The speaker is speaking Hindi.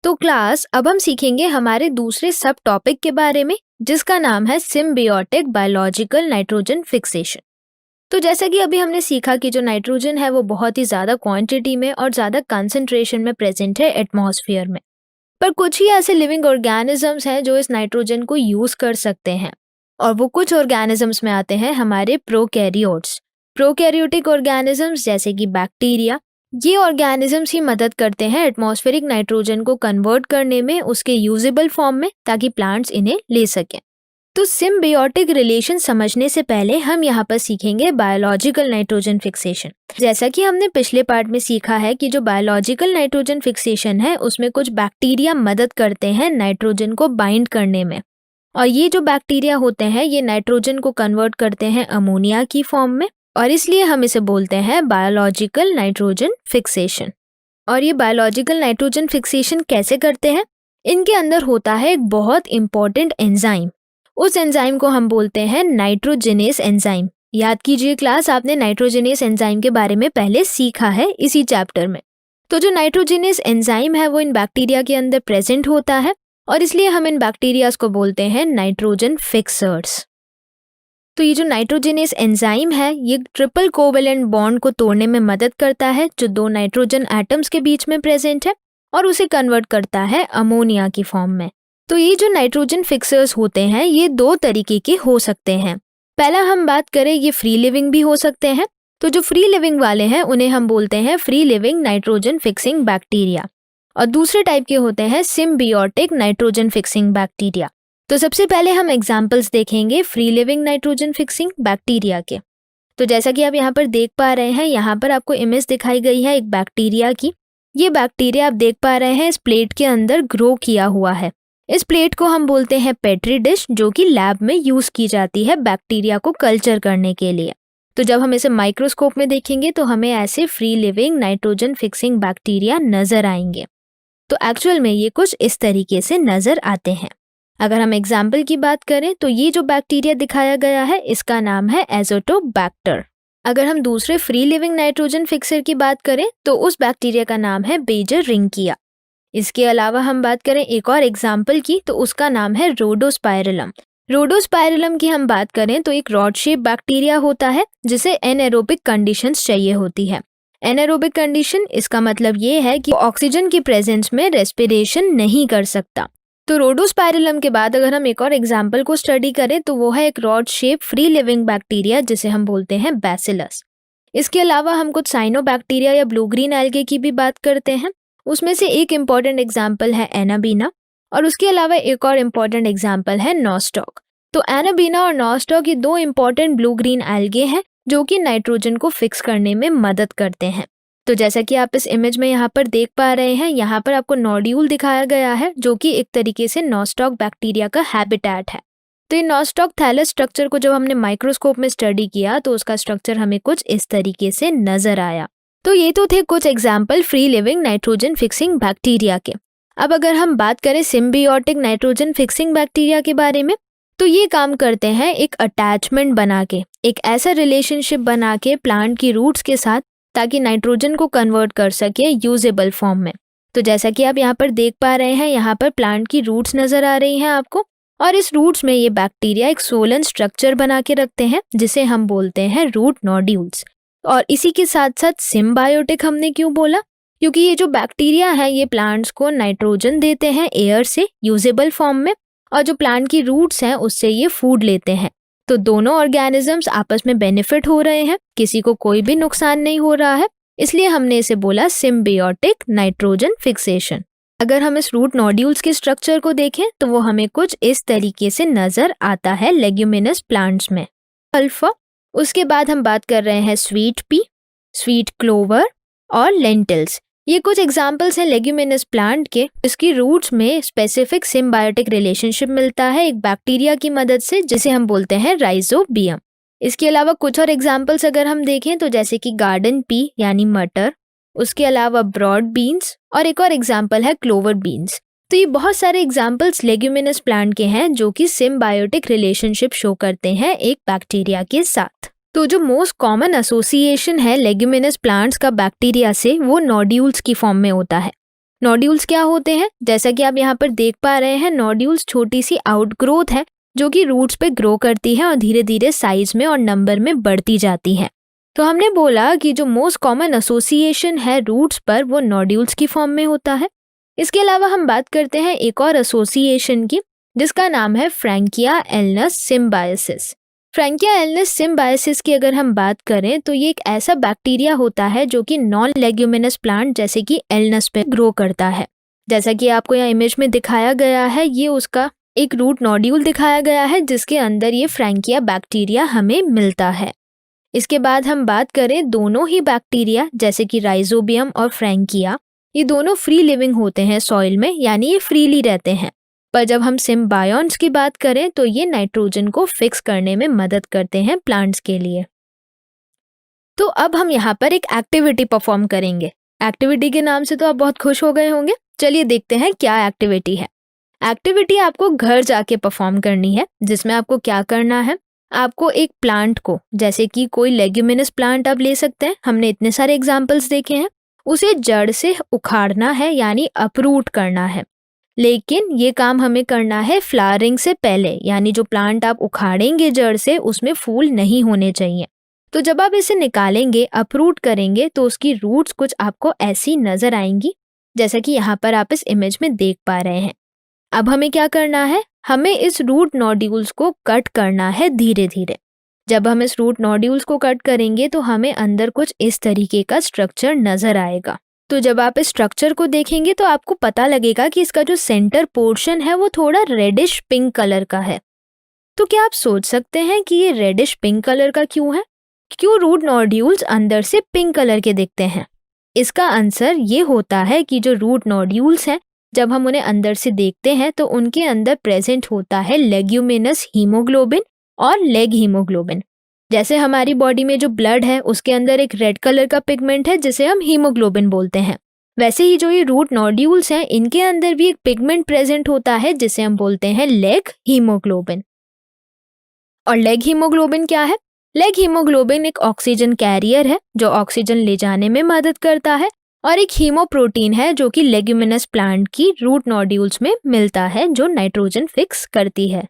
तो क्लास अब हम सीखेंगे हमारे दूसरे सब टॉपिक के बारे में जिसका नाम है सिम्बियोटिक बायोलॉजिकल नाइट्रोजन फिक्सेशन। तो जैसा कि अभी हमने सीखा कि जो नाइट्रोजन है वो बहुत ही ज़्यादा क्वांटिटी में और ज़्यादा कंसंट्रेशन में प्रेजेंट है एटमॉस्फेयर में। पर कुछ ही ऐसे लिविंग ऑर्गेनिजम्स हैं जो इस नाइट्रोजन को यूज़ कर सकते हैं और वो कुछ ऑर्गेनिजम्स में आते हैं हमारे प्रोकैरियोट्स। प्रोकैरियोटिक ऑर्गेनिजम्स जैसे कि बैक्टीरिया, ये ऑर्गेनिजम्स ही मदद करते हैं एटमॉस्फेरिक नाइट्रोजन को कन्वर्ट करने में उसके यूजेबल फॉर्म में, ताकि प्लांट्स इन्हें ले सकें। तो सिम्बियोटिक रिलेशन समझने से पहले हम यहाँ पर सीखेंगे बायोलॉजिकल नाइट्रोजन फिक्सेशन। जैसा कि हमने पिछले पार्ट में सीखा है कि जो बायोलॉजिकल नाइट्रोजन फिक्सेशन है उसमें कुछ बैक्टीरिया मदद करते हैं नाइट्रोजन को बाइंड करने में, और ये जो बैक्टीरिया होते हैं ये नाइट्रोजन को कन्वर्ट करते हैं अमोनिया की फॉर्म में, और इसलिए हम इसे बोलते हैं बायोलॉजिकल नाइट्रोजन फिक्सेशन। और ये बायोलॉजिकल नाइट्रोजन फिक्सेशन कैसे करते हैं? इनके अंदर होता है एक बहुत इंपॉर्टेंट एंजाइम। उस एंजाइम को हम बोलते हैं नाइट्रोजिनेस एंजाइम। याद कीजिए क्लास, आपने नाइट्रोजिनेस एंजाइम के बारे में पहले सीखा है इसी चैप्टर में। तो जो नाइट्रोजिनेस एंजाइम है वो इन बैक्टीरिया के अंदर प्रेजेंट होता है और इसलिए हम इन बैक्टीरियाज को बोलते हैं नाइट्रोजन फिक्सर्स। तो ये जो नाइट्रोजिनेस एंजाइम है ये ट्रिपल कोवेलेंट बॉन्ड को तोड़ने में मदद करता है जो दो नाइट्रोजन एटम्स के बीच में प्रेजेंट है और उसे कन्वर्ट करता है अमोनिया की फॉर्म में। तो ये जो नाइट्रोजन फिक्सर्स होते हैं ये दो तरीके के हो सकते हैं। पहला हम बात करें, ये फ्री लिविंग भी हो सकते हैं। तो जो फ्री लिविंग वाले हैं उन्हें हम बोलते हैं free living nitrogen fixing bacteria, और दूसरे टाइप के होते हैं सिम्बियोटिक नाइट्रोजन फिक्सिंग बैक्टीरिया। तो सबसे पहले हम एग्जाम्पल्स देखेंगे free living nitrogen fixing bacteria के। तो जैसा कि आप यहाँ पर देख पा रहे हैं, यहाँ पर आपको इमेज दिखाई गई है एक बैक्टीरिया की। ये बैक्टीरिया आप देख पा रहे हैं इस प्लेट के अंदर ग्रो किया हुआ है। इस प्लेट को हम बोलते हैं पेट्री डिश, जो कि लैब में यूज की जाती है बैक्टीरिया को कल्चर करने के लिए। तो जब हम इसे माइक्रोस्कोप में देखेंगे तो हमें ऐसे free living nitrogen fixing bacteria नजर आएंगे। तो एक्चुअल में ये कुछ इस तरीके से नजर आते हैं। अगर हम एग्जाम्पल की बात करें तो ये जो बैक्टीरिया दिखाया गया है इसका नाम है एजोटोबैक्टर। अगर हम दूसरे फ्री लिविंग नाइट्रोजन फिक्सर की बात करें तो उस बैक्टीरिया का नाम है बेजरिंकिया। इसके अलावा हम बात करें एक और एग्जाम्पल की तो उसका नाम है रोडोस्पाइरलम। रोडोस्पाइरलम की हम बात करें तो एक रॉड शेप बैक्टीरिया होता है जिसे एनएरोबिक कंडीशंस चाहिए होती है। एनएरोबिक कंडीशन इसका मतलब ये है कि ऑक्सीजन की प्रेजेंस में रेस्पिरेशन नहीं कर सकता। तो रोडोस्पाइरलम के बाद अगर हम एक और एग्जाम्पल को स्टडी करें तो वो है एक rod shape free living bacteria जिसे हम बोलते हैं बैसिलस। इसके अलावा हम कुछ साइनोबैक्टीरिया या ब्लू ग्रीन एल्गे की भी बात करते हैं। उसमें से एक इम्पॉर्टेंट एग्जाम्पल है एनाबीना, और उसके अलावा एक और इम्पॉर्टेंट एग्जाम्पल है नॉस्टॉक। तो एनाबीना और नॉस्टॉक ये दो इम्पॉर्टेंट ब्लू ग्रीन एल्गे हैं जो कि नाइट्रोजन को फिक्स करने में मदद करते हैं। तो जैसा कि आप इस इमेज में यहाँ पर देख पा रहे हैं, यहाँ पर आपको नोड्यूल दिखाया गया है जो कि एक तरीके से नॉस्टॉक बैक्टीरिया का हैबिटेट है। तो ये नॉस्टॉक थैलस स्ट्रक्चर को जब हमने माइक्रोस्कोप में स्टडी किया तो उसका स्ट्रक्चर हमें कुछ इस तरीके से नजर आया। तो ये तो थे कुछ example free living nitrogen fixing bacteria के। अब अगर हम बात करें सिम्बियोटिक नाइट्रोजन फिक्सिंग बैक्टीरिया के बारे में, तो ये काम करते हैं एक अटैचमेंट बना के, एक ऐसा रिलेशनशिप बना के प्लांट की रूट्स के साथ, ताकि नाइट्रोजन को कन्वर्ट कर सके यूजेबल फॉर्म में। तो जैसा कि आप यहाँ पर देख पा रहे हैं, यहाँ पर प्लांट की रूट्स नजर आ रही हैं आपको, और इस रूट्स में ये बैक्टीरिया एक सोलन स्ट्रक्चर बना के रखते हैं जिसे हम बोलते हैं रूट नोड्यूल्स। और इसी के साथ साथ सिम्बायोटिक हमने क्यों बोला? क्योंकि ये जो बैक्टीरिया है ये प्लांट्स को नाइट्रोजन देते हैं एयर से यूजेबल फॉर्म में, और जो प्लांट की रूट्स हैं उससे ये फूड लेते हैं। तो दोनों ऑर्गेनिजम्स आपस में बेनिफिट हो रहे हैं, किसी को कोई भी नुकसान नहीं हो रहा है, इसलिए हमने इसे बोला सिम्बियोटिक नाइट्रोजन फिक्सेशन। अगर हम इस रूट नोड्यूल्स के स्ट्रक्चर को देखें तो वो हमें कुछ इस तरीके से नजर आता है लेग्यूमिनस प्लांट्स में। अल्फा, उसके बाद हम बात कर रहे हैं स्वीट पी, स्वीट क्लोवर और लेंटिल्स। ये कुछ एग्जाम्पल्स हैं लेग्यूमिनस प्लांट के, इसकी रूट्स में स्पेसिफिक सिम्बायोटिक रिलेशनशिप मिलता है एक बैक्टीरिया की मदद से जिसे हम बोलते हैं राइजोबियम। इसके अलावा कुछ और एग्जाम्पल्स अगर हम देखें तो जैसे कि गार्डन पी यानी मटर, उसके अलावा ब्रॉड बीन्स, और एक और एग्जाम्पल है क्लोवर बीन्स। तो ये बहुत सारे एग्जाम्पल्स लेग्यूमिनस प्लांट के हैं जो कि सिम्बायोटिक रिलेशनशिप शो करते हैं एक बैक्टीरिया के साथ। तो जो मोस्ट कॉमन एसोसिएशन है लेग्यूमिनस प्लांट्स का बैक्टीरिया से वो नोड्यूल्स की फॉर्म में होता है। नोड्यूल्स क्या होते हैं? जैसा कि आप यहाँ पर देख पा रहे हैं, नोड्यूल्स छोटी सी आउटग्रोथ है जो कि रूट्स पे ग्रो करती है और धीरे धीरे साइज में और नंबर में बढ़ती जाती है। तो हमने बोला कि जो मोस्ट कॉमन एसोसिएशन है रूट्स पर वो नोड्यूल्स की फॉर्म में होता है। इसके अलावा हम बात करते हैं एक और एसोसिएशन की, जिसका नाम है Frankia Alnus Symbiosis. Frankia Alnus Symbiosis की अगर हम बात करें तो ये एक ऐसा बैक्टीरिया होता है जो कि नॉन लेग्यूमिनस प्लांट जैसे कि एल्नस पे ग्रो करता है। जैसा कि आपको यहाँ इमेज में दिखाया गया है, ये उसका एक रूट नोड्यूल दिखाया गया है जिसके अंदर ये फ्रैंकिया बैक्टीरिया हमें मिलता है। इसके बाद हम बात करें दोनों ही बैक्टीरिया जैसे कि राइजोबियम और फ्रैंकिया, ये दोनों फ्री लिविंग होते हैं सॉइल में, यानी ये फ्रीली रहते हैं। पर जब हम सिम्बायोन्ट्स की बात करें तो ये नाइट्रोजन को फिक्स करने में मदद करते हैं प्लांट्स के लिए। तो अब हम यहाँ पर एक एक्टिविटी परफॉर्म करेंगे। एक्टिविटी के नाम से तो आप बहुत खुश हो गए होंगे। चलिए देखते हैं क्या एक्टिविटी है। एक्टिविटी आपको घर जाके परफॉर्म करनी है, जिसमें आपको क्या करना है, आपको एक प्लांट को, जैसे कि कोई लेग्यूमिनस प्लांट आप ले सकते हैं, हमने इतने सारे एग्जाम्पल्स देखे हैं, उसे जड़ से उखाड़ना है यानी अपरूट करना है। लेकिन ये काम हमें करना है फ्लावरिंग से पहले, यानी जो प्लांट आप उखाड़ेंगे जड़ से उसमें फूल नहीं होने चाहिए। तो जब आप इसे निकालेंगे, अपरूट करेंगे, तो उसकी रूट्स कुछ आपको ऐसी नजर आएंगी जैसा कि यहाँ पर आप इस इमेज में देख पा रहे हैं। अब हमें क्या करना है, हमें इस रूट नोड्यूल्स को कट करना है धीरे धीरे। जब हम इस रूट नोड्यूल्स को कट करेंगे तो हमें अंदर कुछ इस तरीके का स्ट्रक्चर नजर आएगा। तो जब आप इस स्ट्रक्चर को देखेंगे तो आपको पता लगेगा कि इसका जो सेंटर पोर्शन है वो थोड़ा रेडिश पिंक कलर का है। तो क्या आप सोच सकते हैं कि ये रेडिश पिंक कलर का क्यों है? क्यों रूट नोड्यूल्स अंदर से पिंक कलर के दिखते हैं? इसका आंसर ये होता है कि जो रूट नोड्यूल्स हैं, जब हम उन्हें अंदर से देखते हैं तो उनके अंदर प्रेजेंट होता है लेग्यूमिनस हीमोग्लोबिन और लेग हीमोग्लोबिन। जैसे हमारी बॉडी में जो ब्लड है उसके अंदर एक रेड कलर का पिगमेंट है जिसे हम हीमोग्लोबिन बोलते हैं, वैसे ही जो ये रूट नोड्यूल्स हैं इनके अंदर भी एक पिगमेंट प्रेजेंट होता है जिसे हम बोलते हैं लेग हीमोग्लोबिन। और लेग हीमोग्लोबिन क्या है? लेग हीमोग्लोबिन एक ऑक्सीजन कैरियर है जो ऑक्सीजन ले जाने में मदद करता है, और एक हीमोप्रोटीन है जो कि लेग्यूमिनस प्लांट की रूट नोड्यूल्स में मिलता है जो नाइट्रोजन फिक्स करती है।